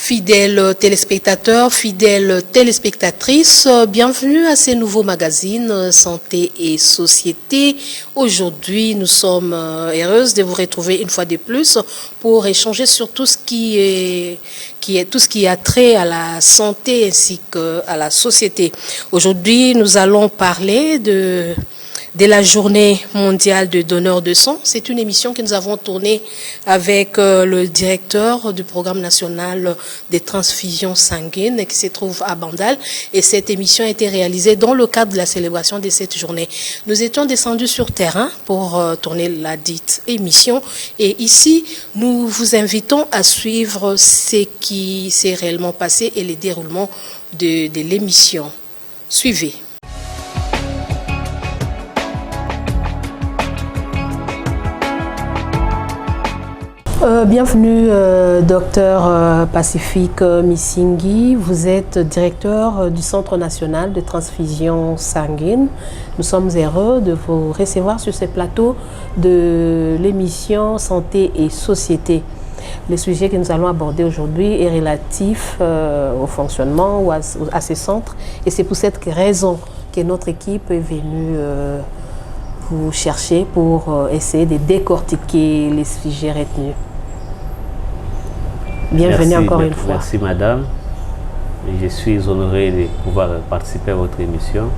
Fidèles téléspectateurs, fidèles téléspectatrices, bienvenue à ces nouveaux magazines Santé et Société. Aujourd'hui, nous sommes heureuses de vous retrouver une fois de plus pour échanger sur tout ce qui a trait à la santé ainsi qu'à la société. Aujourd'hui, nous allons parler de la journée mondiale de donneurs de sang. C'est une émission que nous avons tournée avec le directeur du programme national des transfusions sanguines qui se trouve à Bandal. Et cette émission a été réalisée dans le cadre de la célébration de cette journée. Nous étions descendus sur terrain pour tourner la dite émission. Et ici, nous vous invitons à suivre ce qui s'est réellement passé et le déroulement de l'émission. Suivez. Bienvenue, docteur Pacifique Missingi. Vous êtes directeur du Centre national de transfusion sanguine. Nous sommes heureux de vous recevoir sur ce plateau de l'émission Santé et Société. Le sujet que nous allons aborder aujourd'hui est relatif au fonctionnement ou à ce centre. Et c'est pour cette raison que notre équipe est venue vous chercher pour essayer de décortiquer les sujets retenus. Bienvenue encore une fois. Merci madame. Je suis honoré de pouvoir participer à votre émission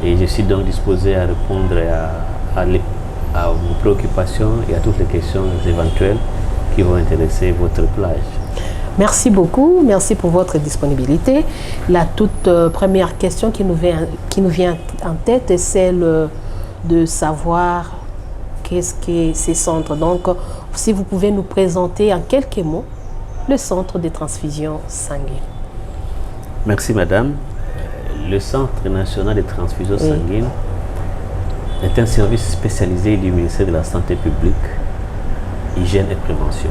et je suis donc disposé à répondre à vos préoccupations et à toutes les questions éventuelles qui vont intéresser votre plage. Merci beaucoup, merci pour votre disponibilité. La toute première question qui nous vient en tête est celle de savoir qu'est-ce que ces centres. Donc, si vous pouvez nous présenter en quelques mots le centre de transfusion sanguine. Merci madame. Le Centre national de transfusion sanguine est un service spécialisé du ministère de la Santé publique, Hygiène et Prévention.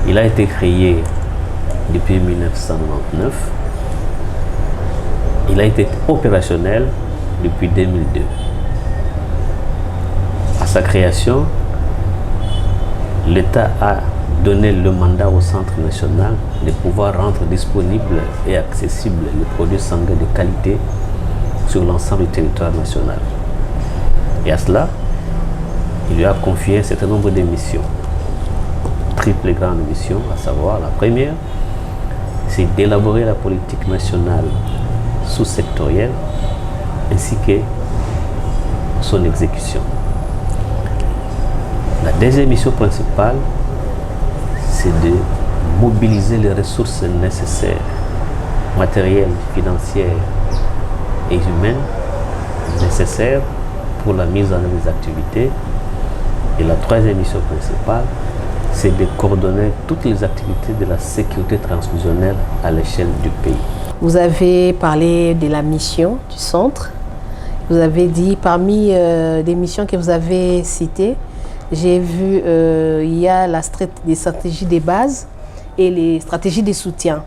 Il a été créé depuis 1999. Il a été opérationnel depuis 2002. À sa création, l'État a donné le mandat au Centre national de pouvoir rendre disponible et accessible les produits sanguins de qualité sur l'ensemble du territoire national. Et à cela, il lui a confié un certain nombre de missions, triple grande mission, à savoir la première, c'est d'élaborer la politique nationale sous-sectorielle ainsi que son exécution. La deuxième mission principale, c'est de mobiliser les ressources nécessaires, matérielles, financières et humaines, nécessaires pour la mise en œuvre des activités. Et la troisième mission principale, c'est de coordonner toutes les activités de la sécurité transfusionnelle à l'échelle du pays. Vous avez parlé de la mission du centre. Vous avez dit, parmi les missions que vous avez citées, j'ai vu il y a les stratégies de base et les stratégies de soutien.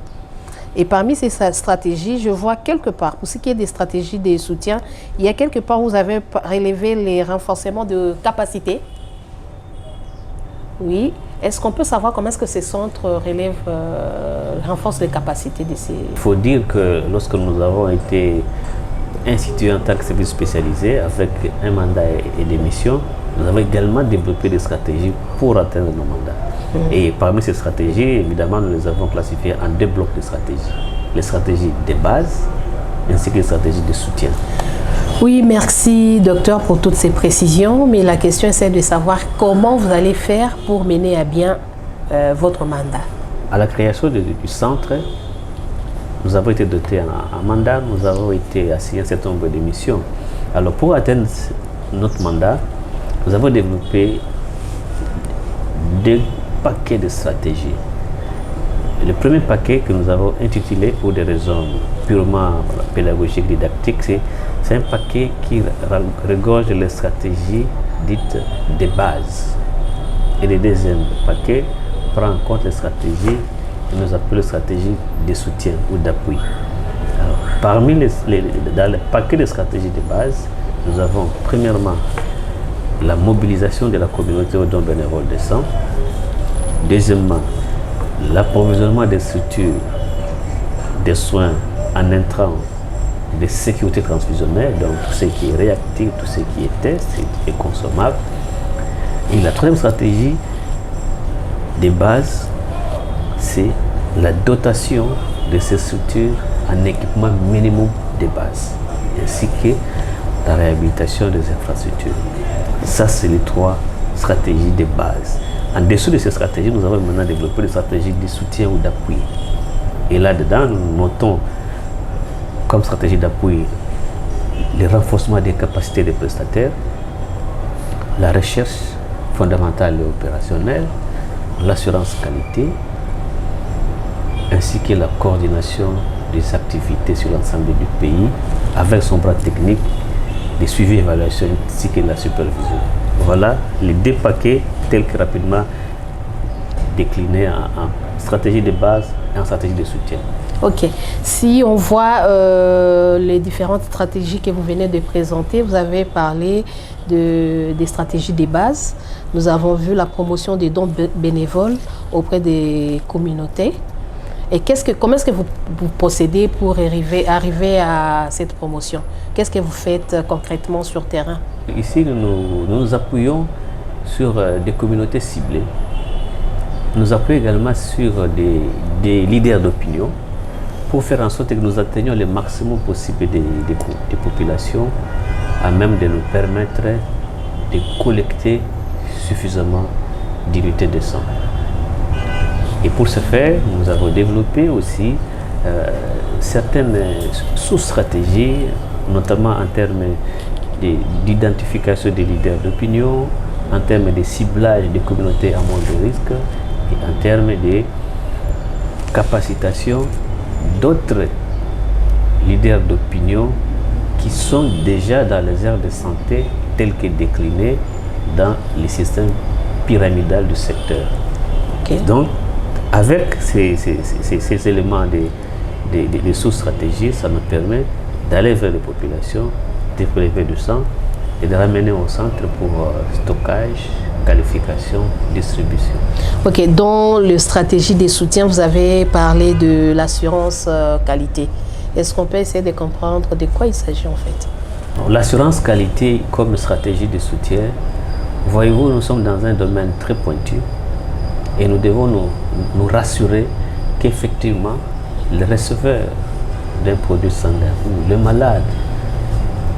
Et parmi ces stratégies, je vois quelque part, pour ce qui est des stratégies de soutien, il y a quelque part où vous avez relevé les renforcements de capacité. Oui. Est-ce qu'on peut savoir comment est-ce que ces centres renforcent les capacités de ces... Il faut dire que lorsque nous avons été institués en tant que service spécialisé avec un mandat et des missions, nous avons également développé des stratégies pour atteindre nos mandats. Et parmi ces stratégies, évidemment, nous les avons classifiées en deux blocs de stratégies. Les stratégies de base ainsi que les stratégies de soutien. Oui, merci docteur pour toutes ces précisions, mais la question est celle de savoir comment vous allez faire pour mener à bien votre mandat. À la création du centre, nous avons été dotés en mandat, nous avons été assigné un certain nombre de missions. Alors pour atteindre notre mandat, nous avons développé deux paquets de stratégies. Le premier paquet que nous avons intitulé pour des raisons purement pédagogiques, didactiques, c'est un paquet qui regorge les stratégies dites de base. Et le deuxième paquet prend en compte les stratégies que nous appelons les stratégies de soutien ou d'appui. Parmi dans le paquet de stratégies de base, nous avons premièrement la mobilisation de la communauté au don bénévole de sang. Deuxièmement, l'approvisionnement des structures, des soins en intrants, de sécurité transfusionnelle, donc tout ce qui est réactif, tout ce qui est test et consommable. Et la troisième stratégie de base, c'est la dotation de ces structures en équipement minimum de base, ainsi que la réhabilitation des infrastructures. Ça, c'est les trois stratégies de base. En dessous de ces stratégies, nous avons maintenant développé des stratégies de soutien ou d'appui. Et là-dedans, nous notons comme stratégie d'appui le renforcement des capacités des prestataires, la recherche fondamentale et opérationnelle, l'assurance qualité, ainsi que la coordination des activités sur l'ensemble du pays, avec son bras technique de suivi et évaluation, ainsi que la supervision. Voilà les deux paquets tels que rapidement déclinés en stratégie de base et en stratégie de soutien. Ok. Si on voit les différentes stratégies que vous venez de présenter, vous avez parlé des stratégies de base. Nous avons vu la promotion des dons bénévoles auprès des communautés. Et comment est-ce que vous procédez pour arriver à cette promotion? Qu'est-ce que vous faites concrètement sur terrain? Ici, nous nous appuyons sur des communautés ciblées. Nous appuyons également sur des leaders d'opinion pour faire en sorte que nous atteignions le maximum possible des populations à même de nous permettre de collecter suffisamment d'unités de sang. Et pour ce faire, nous avons développé aussi certaines sous-stratégies, notamment en termes d'identification des leaders d'opinion, en termes de ciblage des communautés à moins de risque et en termes de capacitation d'autres leaders d'opinion qui sont déjà dans les aires de santé tels que déclinés dans les systèmes pyramidal du secteur. Okay. Donc, avec ces éléments de sous-stratégie, ça nous permet d'aller vers les populations, de prélever du sang et de ramener au centre pour stockage, qualification, distribution. Ok, dans la stratégie de soutien, vous avez parlé de l'assurance qualité. Est-ce qu'on peut essayer de comprendre de quoi il s'agit en fait? L'assurance qualité comme stratégie de soutien, voyez-vous, nous sommes dans un domaine très pointu et nous devons nous rassurer qu'effectivement, le receveur d'un produit sanguin ou le malade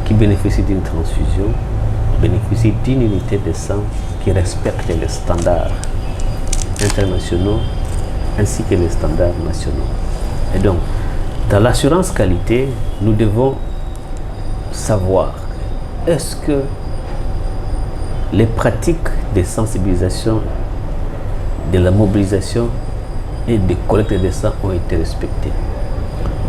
qui bénéficie d'une transfusion bénéficie d'une unité de sang qui respecte les standards internationaux ainsi que les standards nationaux. Et donc, dans l'assurance qualité, nous devons savoir est-ce que les pratiques de sensibilisation, de la mobilisation et de collecte de sang ont été respectées.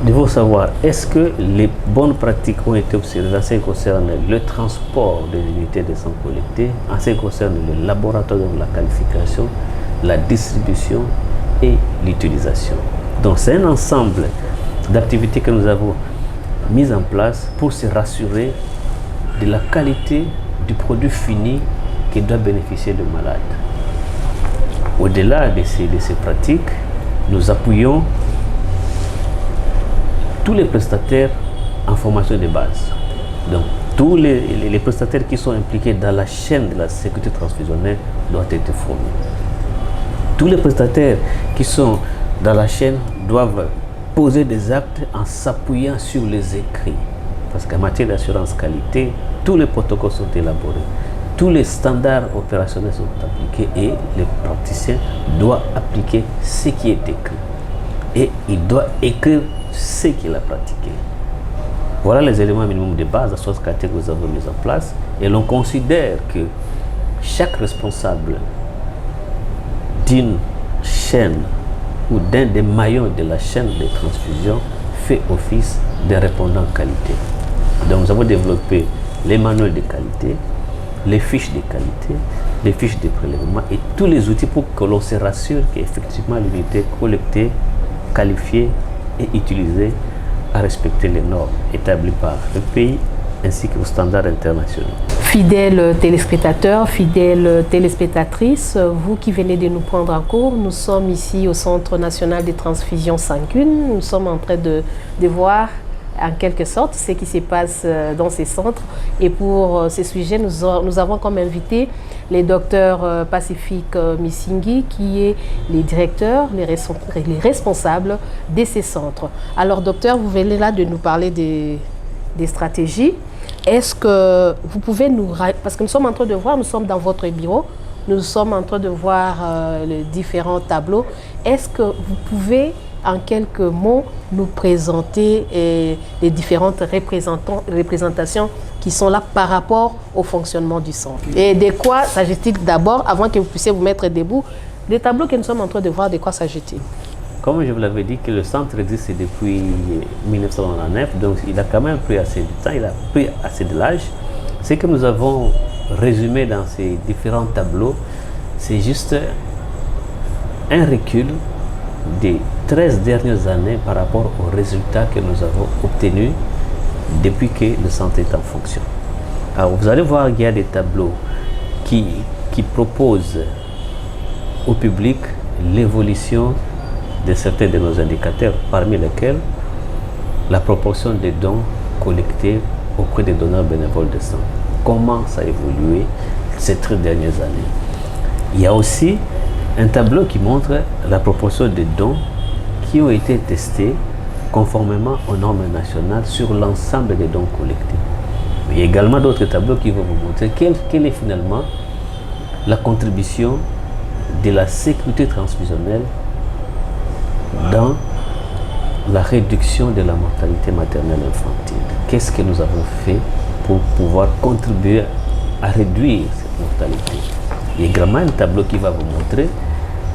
Nous devons savoir est-ce que les bonnes pratiques ont été observées en ce qui concerne le transport des unités de sang collectées, en ce qui concerne le laboratoire de la qualification, la distribution et l'utilisation. Donc c'est un ensemble d'activités que nous avons mises en place pour se rassurer de la qualité du produit fini qui doit bénéficier le malade. Au-delà de ces pratiques, nous appuyons tous les prestataires en formation de base. Donc, tous les prestataires qui sont impliqués dans la chaîne de la sécurité transfusionnelle doivent être formés. Tous les prestataires qui sont dans la chaîne doivent poser des actes en s'appuyant sur les écrits. Parce qu'en matière d'assurance qualité, tous les protocoles sont élaborés. Tous les standards opérationnels sont appliqués et le praticien doit appliquer ce qui est écrit. Et il doit écrire ce qu'il a pratiqué. Voilà les éléments minimums de base d'assurance qualité que nous avons mis en place. Et l'on considère que chaque responsable d'une chaîne ou d'un des maillons de la chaîne de transfusion fait office de répondant qualité. Donc nous avons développé les manuels de qualité, les fiches de qualité, les fiches de prélèvement et tous les outils pour que l'on se rassure qu'effectivement l'unité collectée, qualifiée et utilisée a respecté les normes établies par le pays ainsi qu'aux standards internationaux. Fidèles téléspectateurs, fidèles téléspectatrices, vous qui venez de nous prendre en cours, nous sommes ici au Centre national des transfusions sanguines. Nous sommes en train de voir en quelque sorte ce qui se passe dans ces centres. Et pour ce sujet, nous avons comme invité les docteurs Pacifique Missingi, qui est les directeurs, les responsables de ces centres. Alors docteur, vous venez là de nous parler des stratégies. Est-ce que vous pouvez nous... Parce que nous sommes en train de voir, nous sommes dans votre bureau, nous sommes en train de voir les différents tableaux. Est-ce que vous pouvez, en quelques mots, nous présenter les différentes représentations qui sont là par rapport au fonctionnement du centre? Et de quoi s'agit-il d'abord, avant que vous puissiez vous mettre debout, les tableaux que nous sommes en train de voir, de quoi s'agit-il? Comme je vous l'avais dit, que le centre existe depuis 1999, donc il a quand même pris assez de temps, il a pris assez de l'âge. Ce que nous avons résumé dans ces différents tableaux, c'est juste un recul des 13 dernières années par rapport aux résultats que nous avons obtenus depuis que le centre est en fonction. Alors vous allez voir qu'il y a des tableaux qui proposent au public l'évolution de certains de nos indicateurs, parmi lesquels la proportion des dons collectés auprès des donneurs bénévoles de sang. Comment ça a évolué ces 13 dernières années? Il y a aussi un tableau qui montre la proportion des dons qui ont été testés conformément aux normes nationales sur l'ensemble des dons collectés. Mais il y a également d'autres tableaux qui vont vous montrer quelle est finalement la contribution de la sécurité transfusionnelle dans la réduction de la mortalité maternelle infantile. Qu'est-ce que nous avons fait pour pouvoir contribuer à réduire cette mortalité? Il y a également un tableau qui va vous montrer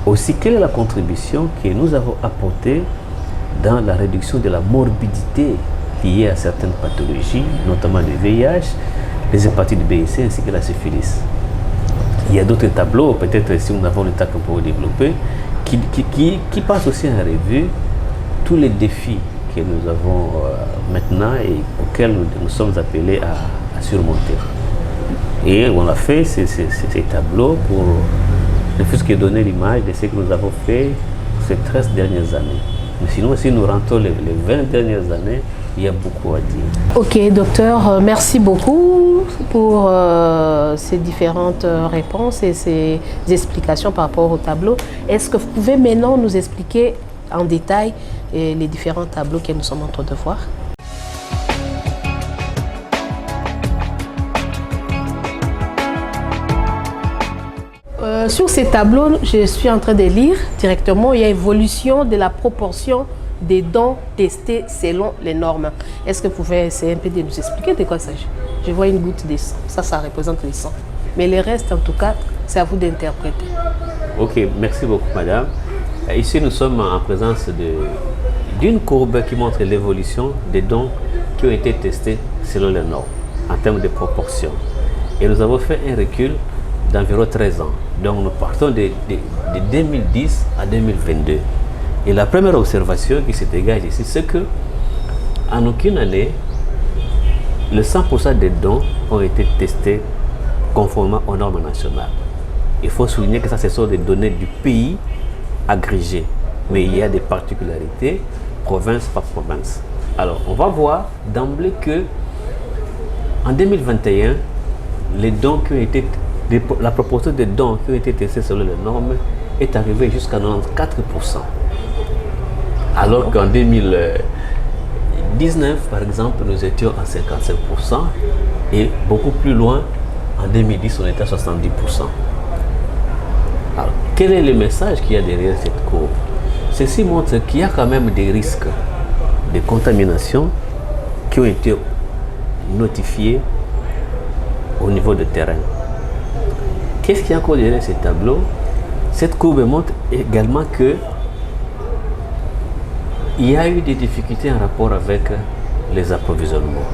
aussi quelle est la contribution que nous avons apportée dans la réduction de la morbidité liée à certaines pathologies, notamment le VIH, les hépatites B et C ainsi que la syphilis. Il y a d'autres tableaux, peut-être si nous avons le temps pour développer, qui passe aussi en revue tous les défis que nous avons maintenant et auxquels nous sommes appelés à surmonter. Et on a fait ces tableaux pour ne fût-ce que donner l'image de ce que nous avons fait ces 13 dernières années. Mais sinon, si nous rentrons les 20 dernières années, il y a beaucoup à dire. Ok, docteur, merci beaucoup pour ces différentes réponses et ces explications par rapport au tableau. Est-ce que vous pouvez maintenant nous expliquer en détail les différents tableaux que nous sommes en train de voir? Sur ces tableaux, je suis en train de lire directement, il y a évolution de la proportion des dons testés selon les normes. Est-ce que vous pouvez essayer un peu de nous expliquer de quoi il s'agit? Je vois une goutte de sang, ça représente le sang. Mais les restes, en tout cas, c'est à vous d'interpréter. Ok, merci beaucoup, madame. Ici, nous sommes en présence d'une courbe qui montre l'évolution des dons qui ont été testés selon les normes, en termes de proportion. Et nous avons fait un recul d'environ 13 ans. Donc nous partons de 2010 à 2022. Et la première observation qui se dégage ici, c'est que en aucune année, le 100% des dons ont été testés conformément aux normes nationales. Il faut souligner que ça, ce sont des données du pays agrégées. Mais il y a des particularités, province par province. Alors, on va voir d'emblée que en 2021, les dons qui ont été la proportion des dons qui ont été testés selon les normes est arrivée jusqu'à 94%. Alors qu'en 2019, par exemple, nous étions à 55% et beaucoup plus loin, en 2010, on était à 70%. Alors, quel est le message qu'il y a derrière cette courbe? Ceci montre qu'il y a quand même des risques de contamination qui ont été notifiés au niveau de terrain. Qu'est-ce qu'il y a encore derrière ces tableaux? Cette courbe montre également que il y a eu des difficultés en rapport avec les approvisionnements.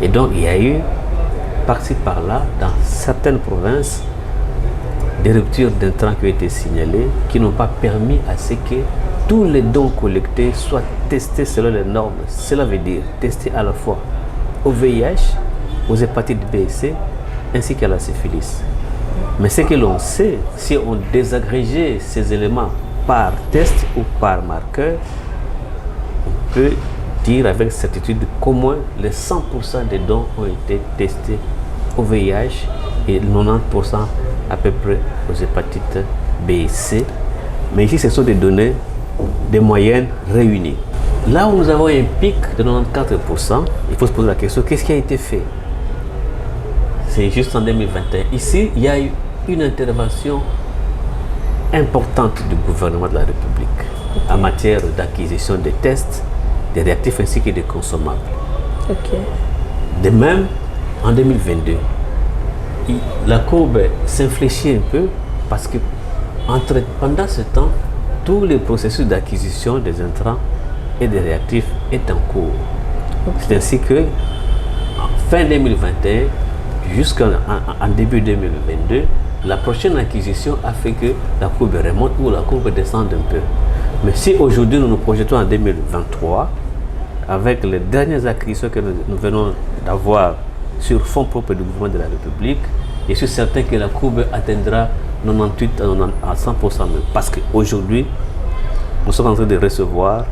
Et donc, il y a eu, par-ci par-là, dans certaines provinces, des ruptures d'intrants qui ont été signalées, qui n'ont pas permis à ce que tous les dons collectés soient testés selon les normes. Cela veut dire testés à la fois au VIH aux hépatites B et C, ainsi qu'à la syphilis. Mais ce que l'on sait, si on désagrégait ces éléments par test ou par marqueur, on peut dire avec certitude qu'au moins les 100% des dons ont été testés au VIH et 90% à peu près aux hépatites B et C. Mais ici, ce sont des données, des moyennes réunies. Là où nous avons un pic de 94%, il faut se poser la question, qu'est-ce qui a été fait? C'est juste en 2021. Ici, il y a eu une intervention importante du gouvernement de la République en matière d'acquisition des tests, des réactifs ainsi que des consommables. De même, en 2022, la courbe s'infléchit un peu parce que pendant ce temps, tous les processus d'acquisition des intrants et des réactifs est en cours. C'est ainsi que, en fin 2021, jusqu'en début 2022, la prochaine acquisition a fait que la courbe remonte ou la courbe descend un peu. Mais si aujourd'hui nous nous projetons en 2023, avec les dernières acquisitions que nous venons d'avoir sur fonds propres du gouvernement de la République, je suis certain que la courbe atteindra 98 à 100% même. Parce qu'aujourd'hui, nous sommes en train de recevoir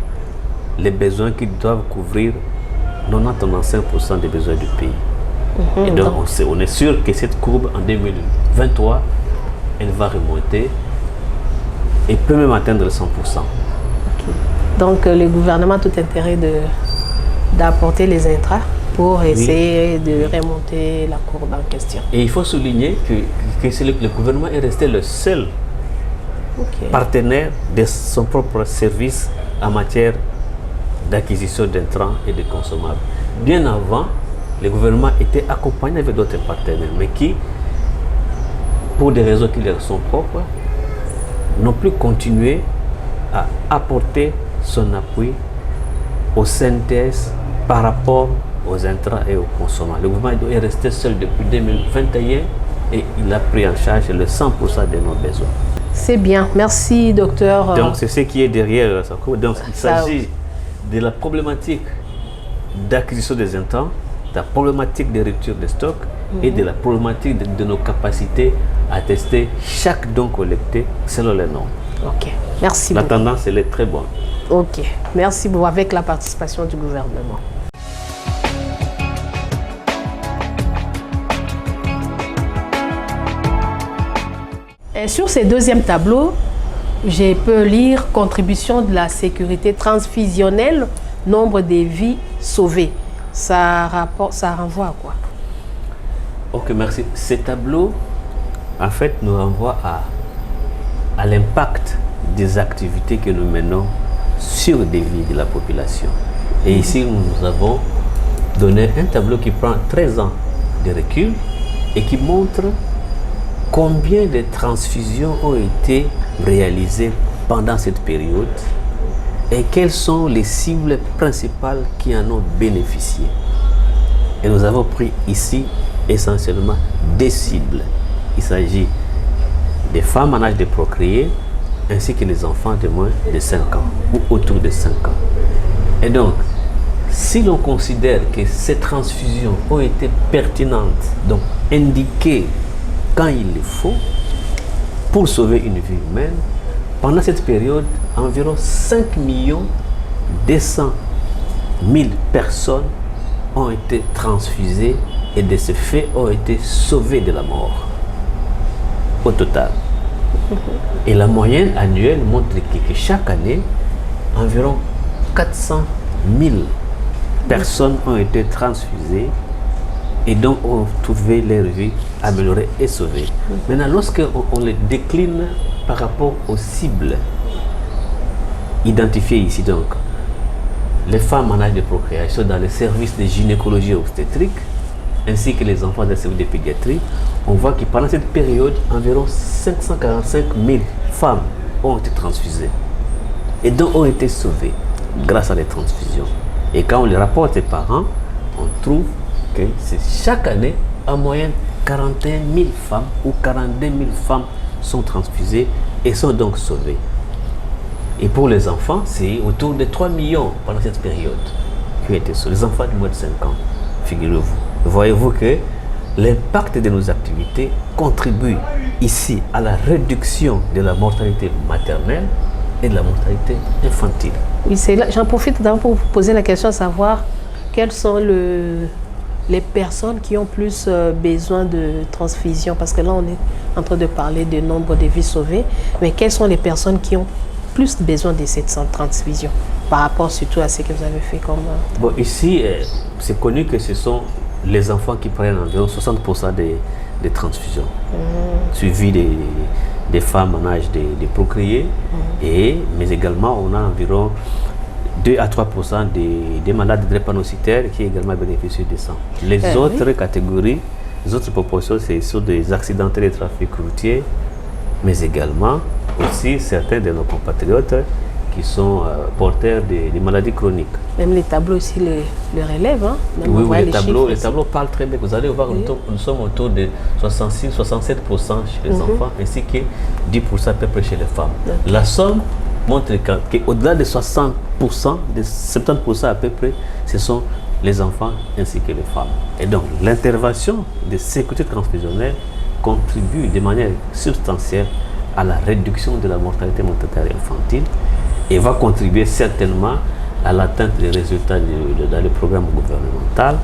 les besoins qui doivent couvrir 90-95% des besoins du pays. Et donc, on est sûr que cette courbe en 2023, elle va remonter et peut même atteindre 100%. Donc, le gouvernement a tout intérêt d'apporter les intrants pour essayer de remonter la courbe en question. Et il faut souligner que le gouvernement est resté le seul partenaire de son propre service en matière d'acquisition d'intrants et de consommables. Bien avant, le gouvernement était accompagné avec d'autres partenaires, mais qui, pour des raisons qui leur sont propres, n'ont plus continué à apporter son appui au CNTS par rapport aux intrants et aux consommables. Le gouvernement est resté seul depuis 2021 et il a pris en charge le 100% de nos besoins. C'est bien, merci docteur. Donc c'est ce qui est derrière ça. Donc il s'agit de la problématique d'acquisition des intrants, de la problématique de rupture de stock et de la problématique de nos capacités à tester chaque don collecté selon les normes. Ok, merci beaucoup. La tendance, elle est très bonne. Ok, merci beaucoup avec la participation du gouvernement. Et sur ce deuxième tableau, je peux lire contribution de la sécurité transfusionnelle, nombre de vies sauvées. Ça renvoie à quoi? Ok, merci. Ces tableaux, en fait, nous renvoient à l'impact des activités que nous menons sur des vies de la population. Et ici, nous avons donné un tableau qui prend 13 ans de recul et qui montre combien de transfusions ont été réalisées pendant cette période et quelles sont les cibles principales qui en ont bénéficié. Et nous avons pris ici essentiellement des cibles. Il s'agit des femmes en âge de procréer ainsi que les enfants de moins de 5 ans ou autour de 5 ans. Et donc, si l'on considère que ces transfusions ont été pertinentes, donc indiquées quand il le faut, pour sauver une vie humaine, pendant cette période, environ 5 200 000 personnes ont été transfusées et de ce fait ont été sauvées de la mort au total. Et la moyenne annuelle montre que chaque année, environ 400 000 personnes ont été transfusées et donc ont trouvé leur vie améliorée et sauvée. Maintenant, lorsqu'on les décline par rapport aux cibles identifiées ici, donc les femmes en âge de procréation dans les services de gynécologie et obstétrique, ainsi que les enfants dans les services de pédiatrie, on voit que pendant cette période, environ 545 000 femmes ont été transfusées et donc ont été sauvées grâce à les transfusions. Et quand on les rapporte par an, on trouve que c'est chaque année, en moyenne, 41 000 femmes ou 42 000 femmes sont transfusées et sont donc sauvées. Et pour les enfants, c'est autour de 3 millions pendant cette période qui ont été sauvés. Les enfants de moins de 5 ans, figurez-vous. voyez-vous que l'impact de nos activités contribue ici à la réduction de la mortalité maternelle et de la mortalité infantile. Oui, c'est là. J'en profite d'abord pour vous poser la question à savoir quelles sont les personnes qui ont plus besoin de transfusion, parce que là on est en train de parler du nombre de vies sauvées, mais quelles sont les personnes qui ont plus besoin de cette transfusion par rapport surtout à ce que vous avez fait comme... Bon, ici, c'est connu que ce sont les enfants qui prennent environ 60% des transfusions, suivis des femmes en âge de procréer, mais également on a environ 2 à 3% des malades drépanocytaires qui également bénéficient du sang. Les autres catégories, les autres proportions, c'est sur des accidentés de trafic routier, mais également aussi certains de nos compatriotes qui sont porteurs des maladies chroniques. Même les tableaux aussi le relèvent. Hein? Oui, les tableaux parlent très bien. Vous allez voir, nous sommes autour de 66-67% chez les enfants, ainsi que 10% à peu près chez les femmes. La somme montre qu'au-delà de 60%, de 70% à peu près, ce sont les enfants ainsi que les femmes. Et donc, l'intervention de sécurité transfusionnelle contribue de manière substantielle à la réduction de la mortalité maternelle infantile et va contribuer certainement à l'atteinte des résultats dans le programme gouvernemental,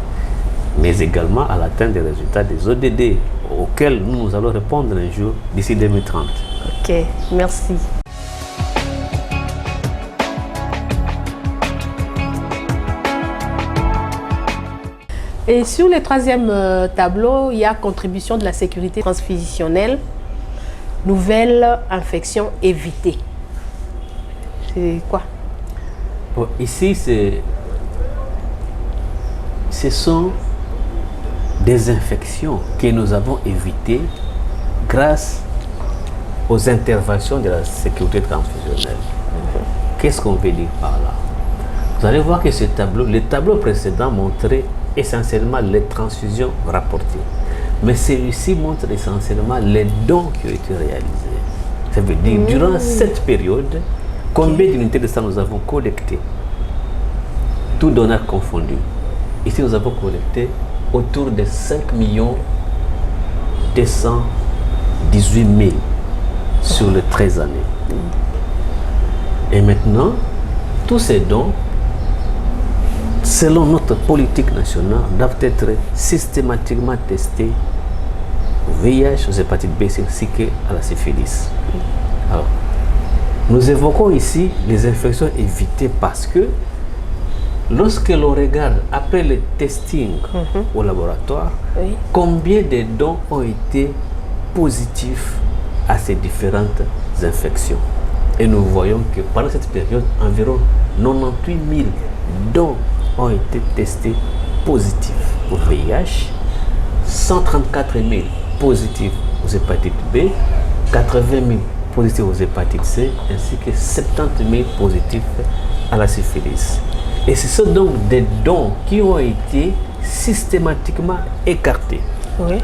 mais également à l'atteinte des résultats des ODD auxquels nous allons répondre un jour d'ici 2030. Ok, merci. Et sur le troisième tableau, il y a contribution de la sécurité transfusionnelle, nouvelle infection évitée. C'est quoi? Bon, ici, ce sont des infections que nous avons évitées grâce aux interventions de la sécurité transfusionnelle. Qu'est-ce qu'on veut dire par là? Vous allez voir que ce tableau, le tableau précédent montrait essentiellement les transfusions rapportées. Mais celui-ci montre essentiellement les dons qui ont été réalisés. Ça veut dire, durant cette période, combien d'unités de sang nous avons collectées, tout donneur confondu. Ici, nous avons collecté autour de 5 218 000 sur les 13 années. Et maintenant, tous ces dons, selon notre politique nationale, doivent être systématiquement testés au VIH, aux hépatites B, ainsi qu'à la syphilis. Alors, nous évoquons ici les infections évitées parce que lorsque l'on regarde après le testing au laboratoire, combien de dons ont été positifs à ces différentes infections. Et nous voyons que pendant cette période, environ 98 000 dons ont été testés positifs au VIH, 134 000 positifs aux hépatites B, 80 000 positifs aux hépatites C, ainsi que 70 000 positifs à la syphilis. Et ce sont donc des dons qui ont été systématiquement écartés. Oui.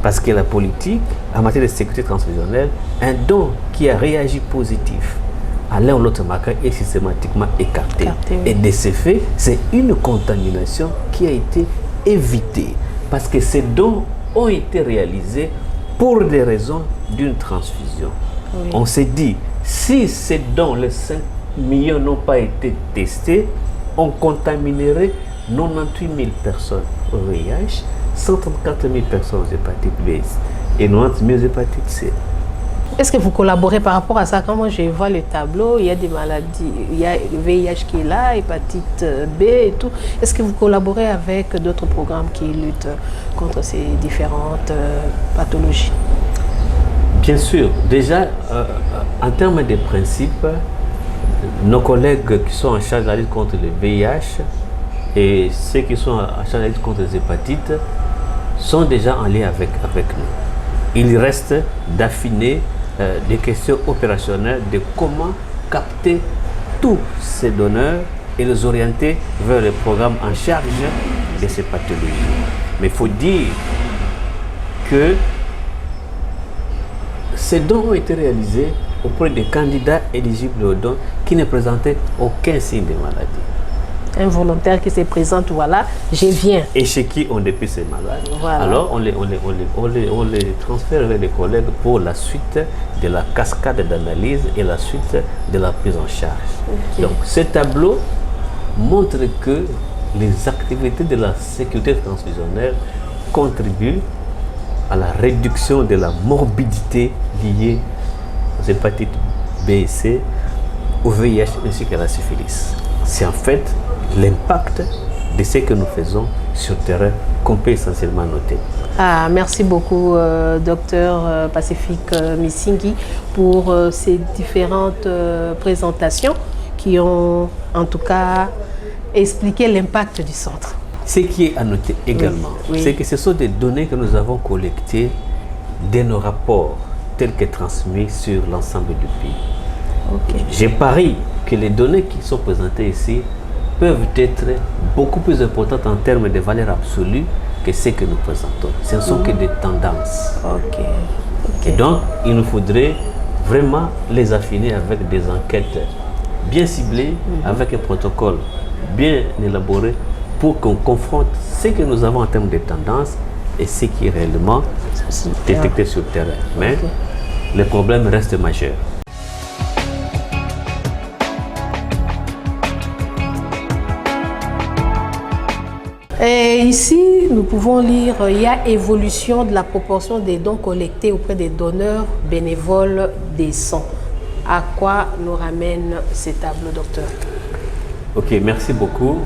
Parce que la politique, en matière de sécurité transfusionnelle, un don qui a réagi positif à l'un ou l'autre marqueur est systématiquement écarté. Et de ce fait, c'est une contamination qui a été évitée. Parce que ces dons ont été réalisés pour des raisons d'une transfusion. Oui. On s'est dit, si ces dons, les 5 millions n'ont pas été testés, on contaminerait 98 000 personnes au VIH, 134 000 personnes aux hépatites B et 90 000 aux hépatites C. Est-ce que vous collaborez par rapport à ça? Quand moi je vois le tableau, il y a des maladies, il y a le VIH qui est là, hépatite B et tout. Est-ce que vous collaborez avec d'autres programmes qui luttent contre ces différentes pathologies? Bien sûr. Déjà, en termes de principes, nos collègues qui sont en charge de la lutte contre le VIH et ceux qui sont en charge de la lutte contre les hépatites sont déjà en lien avec nous. Il reste d'affiner des questions opérationnelles de comment capter tous ces donneurs et les orienter vers les programmes en charge de ces pathologies. Mais il faut dire que ces dons ont été réalisés auprès des candidats éligibles aux dons qui ne présentaient aucun signe de maladie. Un volontaire qui se présente, voilà, je viens. Et chez qui on dépiste ces malades. Voilà. Alors on les transfère vers les collègues pour la suite de la cascade d'analyse et la suite de la prise en charge. Okay. Donc ce tableau montre que les activités de la sécurité transfusionnelle contribuent à la réduction de la morbidité liée aux hépatites B et C, au VIH ainsi qu'à la syphilis. C'est en fait l'impact de ce que nous faisons sur le terrain qu'on peut essentiellement noter. Ah, merci beaucoup, docteur Pacifique Misingui, pour ces différentes présentations qui ont en tout cas expliqué l'impact du centre. Ce qui est à noter également, c'est que ce sont des données que nous avons collectées de nos rapports tels que transmis sur l'ensemble du pays. Okay. Je parie que les données qui sont présentées ici peuvent être beaucoup plus importantes en termes de valeur absolue que ce que nous présentons. Ce ne sont que des tendances. Et donc, il nous faudrait vraiment les affiner avec des enquêtes bien ciblées, avec un protocole bien élaboré pour qu'on confronte ce que nous avons en termes de tendances et ce qui est réellement détecté sur le terrain. Mais le problème reste majeur. Et ici, nous pouvons lire il y a évolution de la proportion des dons collectés auprès des donneurs bénévoles des sangs. À quoi nous ramène ces tableaux, docteur? Ok, merci beaucoup.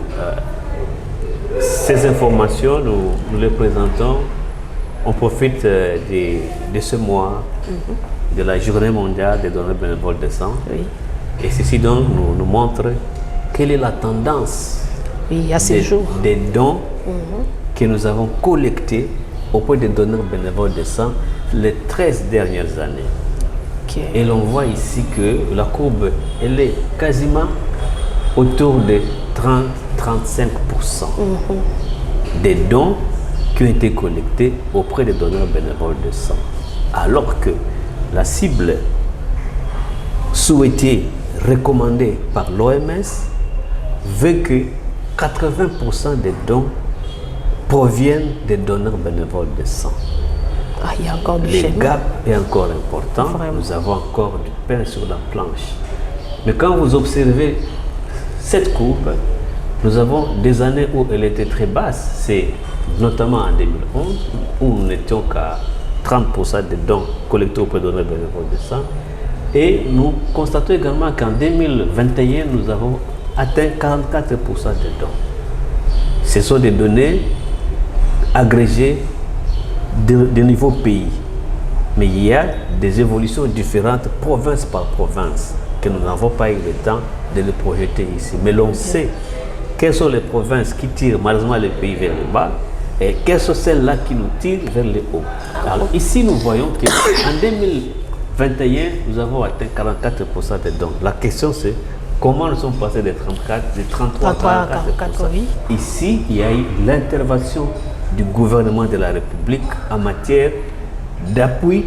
Ces informations, nous les présentons. On profite de ce mois, de la Journée mondiale des donneurs bénévoles de sang. Et ceci donc nous montre quelle est la tendance des dons que nous avons collectés auprès des donneurs bénévoles de sang les 13 dernières années. Et l'on voit ici que la courbe, elle est quasiment autour de 30-35% des dons qui ont été collectés auprès des donneurs bénévoles de sang. Alors que la cible souhaitée, recommandée par l'OMS, veut que 80% des dons proviennent des donneurs bénévoles de sang. Ah, il y a encore du chemin. Le gap est encore important. Vraiment. Nous avons encore du pain sur la planche. Mais quand vous observez cette courbe, nous avons des années où elle était très basse. C'est notamment en 2011, où nous n'étions qu'à 30% des dons collectés auprès des donneurs bénévoles de sang. Et nous constatons également qu'en 2021, nous avons atteint 44% des dons. Ce sont des données agrégées de niveau pays. Mais il y a des évolutions différentes province par province que nous n'avons pas eu le temps de les projeter ici. Mais l'on sait quelles sont les provinces qui tirent malheureusement les pays vers le bas et quelles sont celles-là qui nous tirent vers le haut. Alors ici, nous voyons qu'en 2021, nous avons atteint 44% des dons. La question c'est comment nous sommes passés de 33 à 44%. Oui. Ici, il y a eu l'intervention du gouvernement de la République en matière d'appui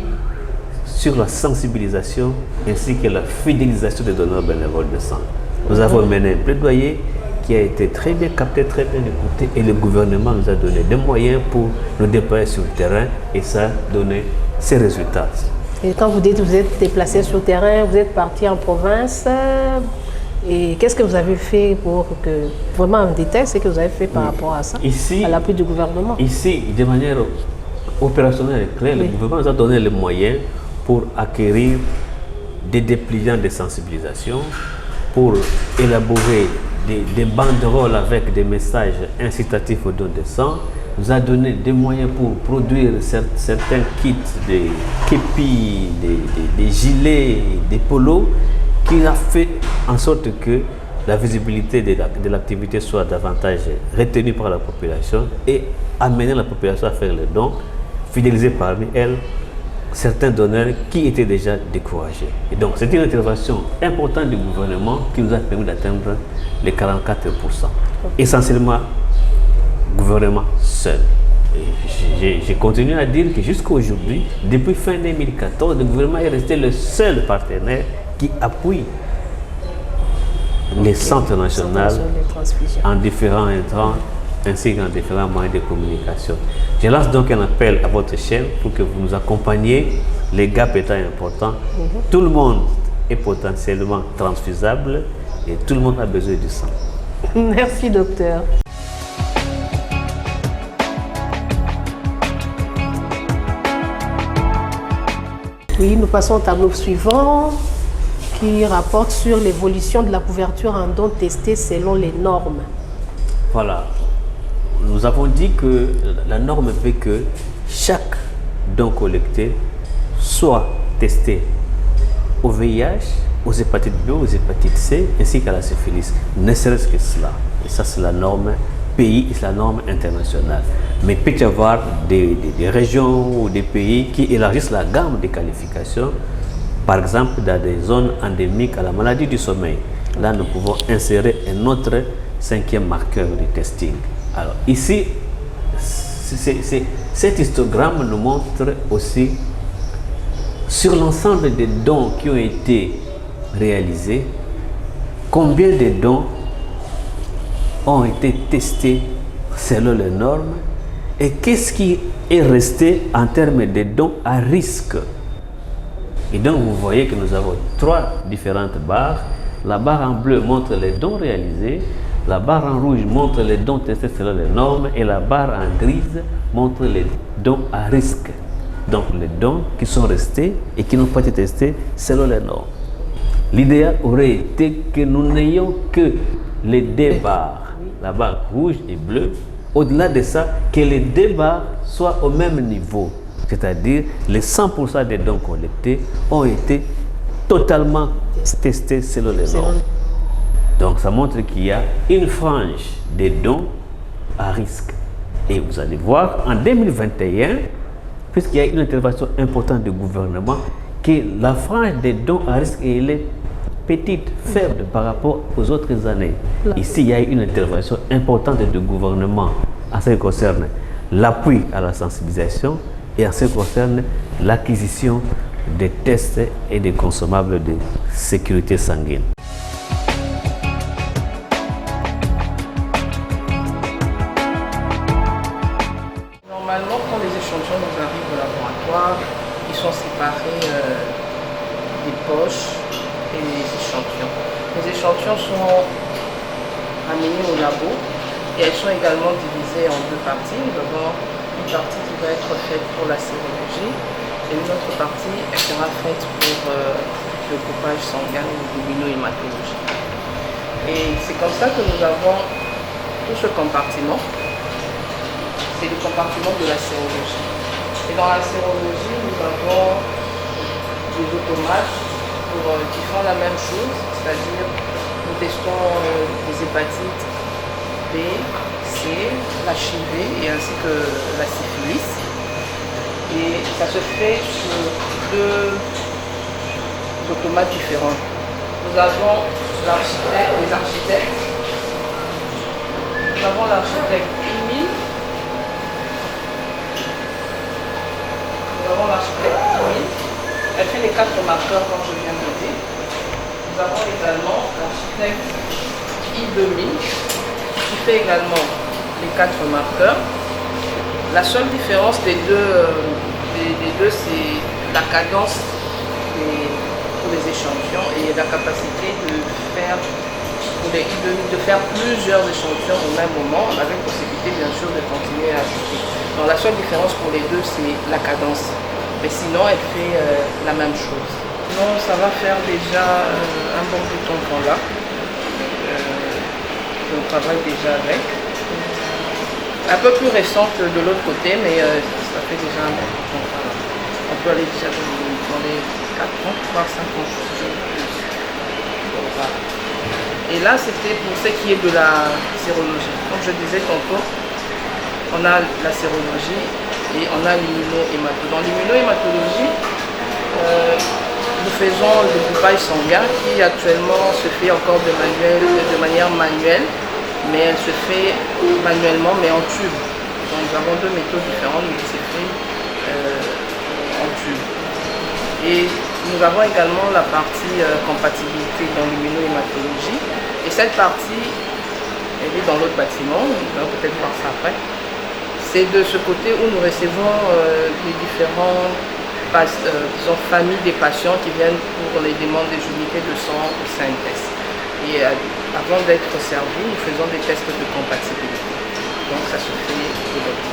sur la sensibilisation ainsi que la fidélisation des donneurs bénévoles de sang. Nous avons mené un plaidoyer qui a été très bien capté, très bien écouté et le gouvernement nous a donné des moyens pour nous déployer sur le terrain et ça a donné ses résultats. Et quand vous dites que vous êtes déplacé sur le terrain, vous êtes parti en province, et qu'est-ce que vous avez fait pour que, vraiment en détail, ce que vous avez fait par rapport à ça, ici, à l'appui du gouvernement? Ici, de manière opérationnelle et claire, le gouvernement nous a donné les moyens pour acquérir des dépliants de sensibilisation, pour élaborer des banderoles avec des messages incitatifs au don de sang, nous a donné des moyens pour produire certains kits, des képis, des gilets, des polos, qui a fait en sorte que la visibilité de l'activité soit davantage retenue par la population et amener la population à faire les dons, fidéliser parmi elles certains donneurs qui étaient déjà découragés. Et donc c'est une intervention importante du gouvernement qui nous a permis d'atteindre les 44%. Essentiellement, gouvernement seul. Je continue à dire que jusqu'à aujourd'hui, depuis fin 2014, le gouvernement est resté le seul partenaire qui appuie les centres nationaux de transfusion. en différents intrants ainsi qu'en différents moyens de communication. Je lance donc un appel à votre chaîne pour que vous nous accompagniez, les gaps étant importants. Tout le monde est potentiellement transfusable et tout le monde a besoin du sang. Merci, docteur. Oui, nous passons au tableau suivant qui rapporte sur l'évolution de la couverture en dons testés selon les normes. Voilà. Nous avons dit que la norme veut que chaque don collecté soit testé au VIH, aux hépatites B, aux hépatites C, ainsi qu'à la syphilis. Ne serait-ce que cela. Et ça, c'est la norme pays, c'est la norme internationale. Mais il peut y avoir des régions ou des pays qui élargissent la gamme des qualifications. Par exemple, dans des zones endémiques à la maladie du sommeil. Là, nous pouvons insérer un autre 5e marqueur du testing. Alors ici, cet histogramme nous montre aussi sur l'ensemble des dons qui ont été réalisés, combien de dons ont été testés selon les normes et qu'est-ce qui est resté en termes de dons à risque. Et donc vous voyez que nous avons 3 différentes barres. La barre en bleu montre les dons réalisés, la barre en rouge montre les dons testés selon les normes et la barre en grise montre les dons à risque. Donc les dons qui sont restés et qui n'ont pas été testés selon les normes. L'idéal aurait été que nous n'ayons que les 2 barres, la barre rouge et bleue. Au-delà de ça, que les 2 barres soient au même niveau. C'est-à-dire les 100% des dons collectés ont été totalement testés selon les normes. Donc ça montre qu'il y a une frange des dons à risque. Et vous allez voir, en 2021, puisqu'il y a une intervention importante du gouvernement, que la frange des dons à risque elle est petite, faible par rapport aux autres années. Ici, il y a une intervention importante du gouvernement en ce qui concerne l'appui à la sensibilisation et en ce qui concerne l'acquisition des tests et des consommables de sécurité sanguine. Normalement, quand les échantillons nous arrivent au laboratoire, ils sont séparés des poches et des échantillons. Les échantillons sont amenés au labo et elles sont également divisées en 2 parties. Nous avons une partie qui va être faite pour la sérologie et une autre partie elle sera faite pour le coupage sanguin ou l'immunohématologie. Et c'est comme ça que nous avons tout ce compartiment. C'est le compartiment de la sérologie. Et dans la sérologie, nous avons des automates qui font la même chose, c'est-à-dire nous testons les hépatites B, C, l'HIV et ainsi que la syphilis. Et ça se fait sur 2 automates différents. Nous avons les architectes. Nous avons l'architecte 1000. Nous avons l'architecte 1000. Elle fait les 4 marqueurs comme je viens de dire. Nous avons également l'architecte I2000 qui fait également les 4 marqueurs. La seule différence des deux c'est la cadence pour les échantillons et la capacité de faire pour les I2000 de faire plusieurs échantillons au même moment avec possibilité bien sûr de continuer à ajouter. Donc la seule différence pour les deux c'est la cadence. Mais sinon, elle fait la même chose. Non, ça va faire déjà un bon bout de temps qu'on l'a. On travaille déjà avec. Un peu plus récente de l'autre côté, mais ça fait déjà un bon bout de temps qu'on l'a. On peut aller déjà dans les 4 ans, voire 5 ans. Donc, voilà. Et là, c'était pour ce qui est de la sérologie. Comme je disais tantôt, on a la sérologie et on a l'immunohématologie. Dans l'immunohématologie, nous faisons le coupage sanguin qui actuellement se fait encore de manière manuelle, mais elle se fait manuellement mais en tube. Donc nous avons 2 méthodes différentes, mais qui se fait en tube. Et nous avons également la partie compatibilité dans l'immunohématologie Et cette partie, elle est dans l'autre bâtiment, on va peut-être voir ça après. C'est de ce côté où nous recevons les différents familles des patients qui viennent pour les demandes des unités de sang au CNTS. Et avant d'être servis, nous faisons des tests de compatibilité. Donc ça se fait aujourd'hui.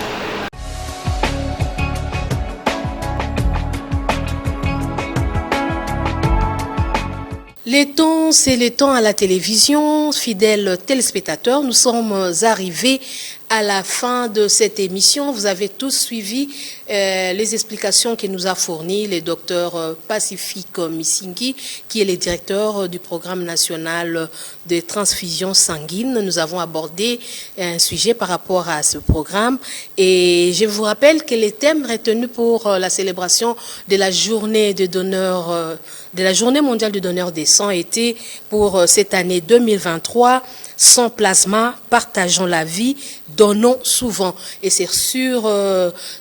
Les temps, c'est les temps à la télévision. Fidèles téléspectateurs, nous sommes arrivés à la fin de cette émission. Vous avez tous suivi les explications que nous a fournies le docteur Pacifique Missingi, qui est le directeur du programme national de transfusion sanguine. Nous avons abordé un sujet par rapport à ce programme. Et je vous rappelle que les thèmes retenus pour la célébration de la journée de donneurs, de la journée mondiale du donneur des sangs étaient pour cette année 2023, sans plasma, partageons la vie, donnons souvent. Et c'est sur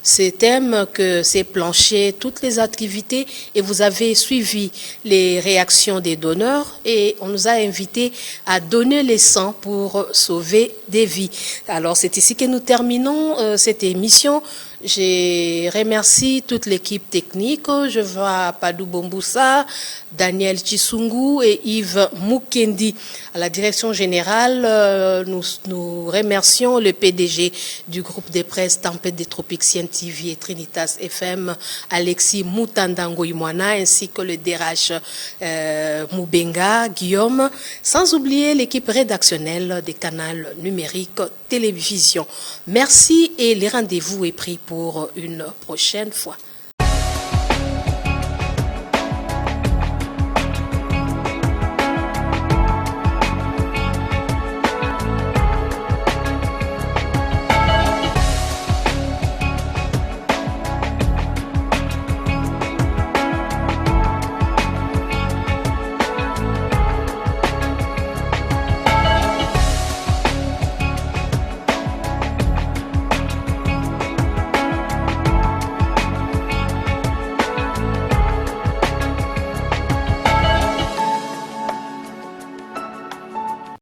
ces thèmes que s'est planché toutes les activités et vous avez suivi les réactions des donneurs et on nous a invités à donner les sangs pour sauver des vies. Alors c'est ici que nous terminons cette émission. Je remercie toute l'équipe technique. Je vois Padou Bomboussa, Daniel Chisungu et Yves Mukendi. À la direction générale, nous remercions le PDG du groupe de presse Tempête des Tropiques Sien TV et Trinitas FM, Alexis Moutandango Imwana, ainsi que le DRH Moubenga, Guillaume, sans oublier l'équipe rédactionnelle des canaux numériques télévision. Merci et les rendez-vous est pris pour une prochaine fois.